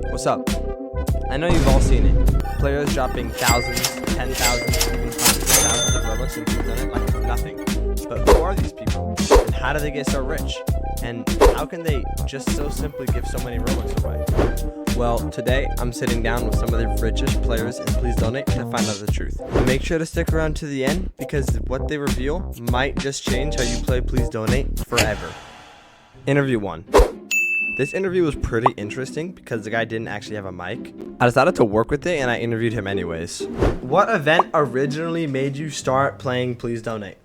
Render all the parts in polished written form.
What's up? I know you've all seen it. Players dropping thousands, 10,000, even hundreds of thousands of Robux and Please Donate like it's nothing. But who are these people? And how do they get so rich? And how can they just so simply give so many Robux away? Well, today I'm sitting down with some of the richest players in Please Donate to find out the truth. Make sure to stick around to the end because what they reveal might just change how you play Please Donate forever. Interview 1. This interview was pretty interesting because the guy didn't actually have a mic. I decided to work with it and I interviewed him anyways. What event originally made you start playing Please Donate?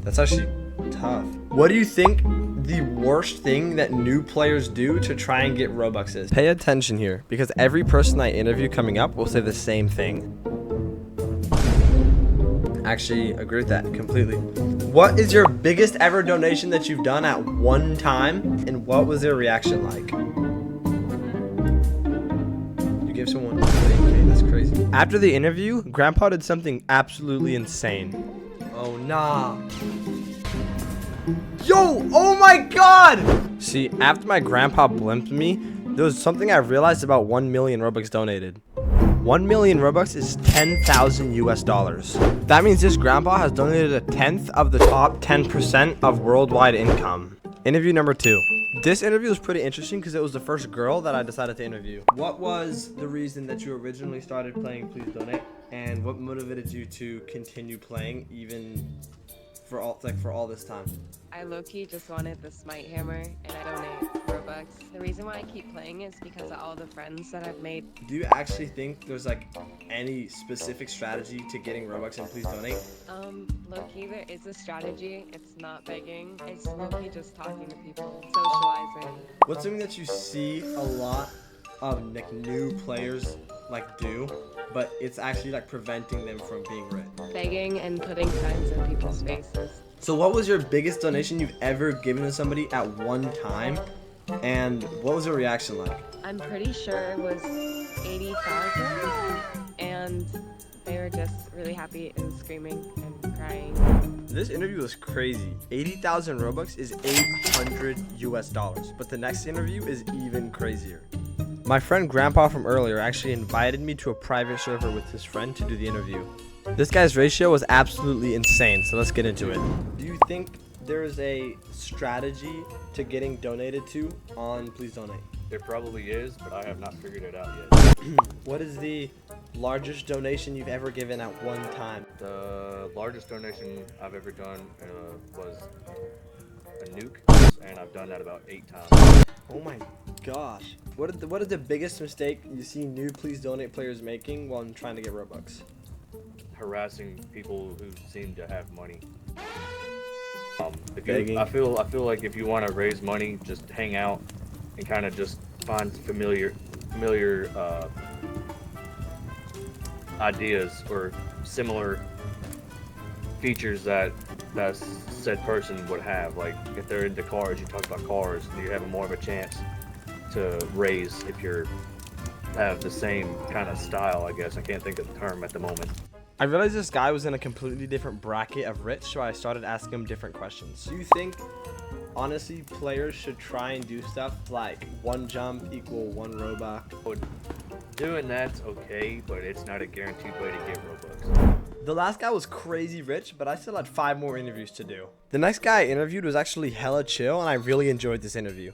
That's actually tough. What do you think the worst thing that new players do to try and get Robux is? Pay attention here because every person I interview coming up will say the same thing. Actually agree with that completely. What is your biggest ever donation that you've done at one time and what was their reaction like? You gave someone 20K, that's crazy. After the interview, Grandpa did something absolutely insane. Oh nah. Yo, oh my god! See, after my grandpa blimped me, there was something I realized about 1 million Robux donated. 1 million Robux is 10,000 US dollars. That means this grandpa has donated a tenth of the top 10% of worldwide income. Interview number 2. This interview was pretty interesting because it was the first girl that I decided to interview. What was the reason that you originally started playing Please Donate? And what motivated you to continue playing even for all this time? I low-key just wanted the Smite Hammer and I donate Robux. The reason why I keep playing is because of all the friends that I've made. Do you actually think there's like any specific strategy to getting Robux and Please Donate? Low-key there is a strategy. It's not begging. It's low-key just talking to people, socializing. What's something that you see a lot of like new players like do, but it's actually like preventing them from being rich? Begging and putting signs in people's faces. So what was your biggest donation you've ever given to somebody at one time? And what was their reaction like? I'm pretty sure it was 80,000 and they were just really happy and screaming and crying. This interview was crazy. 80,000 Robux is 800 US dollars, but the next interview is even crazier. My friend Grandpa from earlier actually invited me to a private server with his friend to do the interview. This guy's ratio was absolutely insane, so let's get into it. Do you think there is a strategy to getting donated to on Please Donate? There probably is, but I have not figured it out yet. What is the largest donation you've ever given at one time? The largest donation I've ever done was a nuke, and I've done that about 8 times. Oh my gosh. What is the biggest mistake you see new Please Donate players making while trying to get Robux? Harassing people who seem to have money. Begging. I feel like if you want to raise money, just hang out and kind of just find familiar ideas or similar features that said person would have. Like if they're into cars, you talk about cars, you have more of a chance to raise if you're have the same kind of style, I guess. I can't think of the term at the moment. I realized this guy was in a completely different bracket of rich, so I started asking him different questions. Do you think, honestly, players should try and do stuff like 1 jump equal 1 Robux? Doing that's okay, but it's not a guaranteed way to get Robux. The last guy was crazy rich, but I still had 5 more interviews to do. The next guy I interviewed was actually hella chill, and I really enjoyed this interview.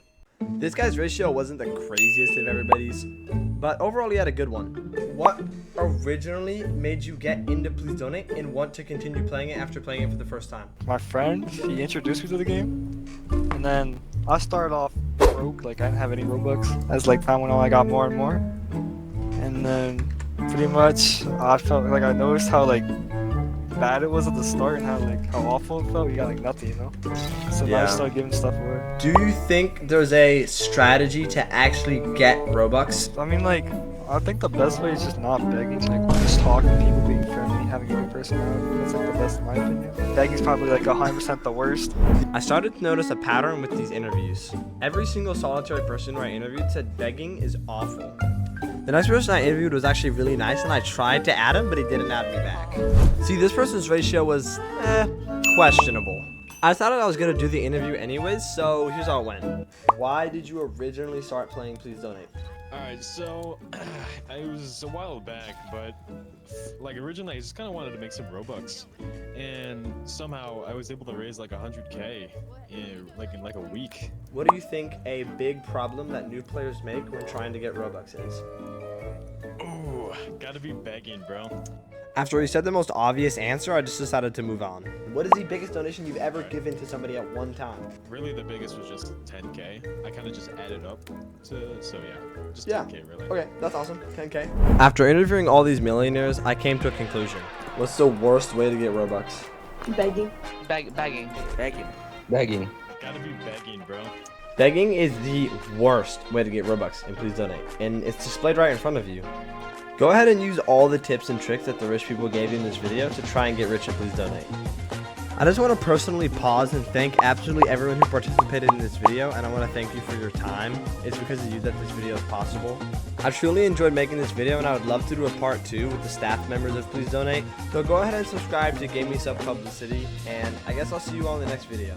This guy's ratio wasn't the craziest of everybody's, but overall he had a good one. What originally made you get into Please Donate and want to continue playing it after playing it for the first time? My friend, he introduced me to the game, and then I started off broke, like I didn't have any Robux. As like time went on, I got more and more, and then pretty much I felt like I noticed how like bad it was at the start and how awful it felt. You got like nothing, you know. So now I started giving stuff away. Do you think there's a strategy to actually get Robux? I mean, like, I think the best way is just not begging, like just talking to people, being friendly, having a good personality. That's like the best in my opinion. Begging's probably like 100% the worst. I started to notice a pattern with these interviews. Every single solitary person who I interviewed said begging is awful. The next person I interviewed was actually really nice, and I tried to add him, but he didn't add me back. See, this person's ratio was questionable. I decided I was gonna do the interview anyways, so here's how it went. Why did you originally start playing Please Donate? Alright, so it was a while back, but like originally I just kind of wanted to make some Robux, and somehow I was able to raise like 100K in like a week. What do you think a big problem that new players make when trying to get Robux is? Ooh, gotta be begging, bro. After he said the most obvious answer, I just decided to move on. What is the biggest donation you've ever given to somebody at one time? Really, the biggest was just 10K. I kind of just added up to, so yeah, just Yeah. 10K really. Okay, that's awesome. 10K. After interviewing all these millionaires, I came to a conclusion. What's the worst way to get Robux? Begging. Begging. Gotta be begging, bro. Begging is the worst way to get Robux in Please Donate, and it's displayed right in front of you. Go ahead and use all the tips and tricks that the rich people gave you in this video to try and get rich at Please Donate. I just want to personally pause and thank absolutely everyone who participated in this video, and I want to thank you for your time. It's because of you that this video is possible. I truly enjoyed making this video, and I would love to do a part 2 with the staff members of Please Donate. So go ahead and subscribe to give me some publicity, and I guess I'll see you all in the next video.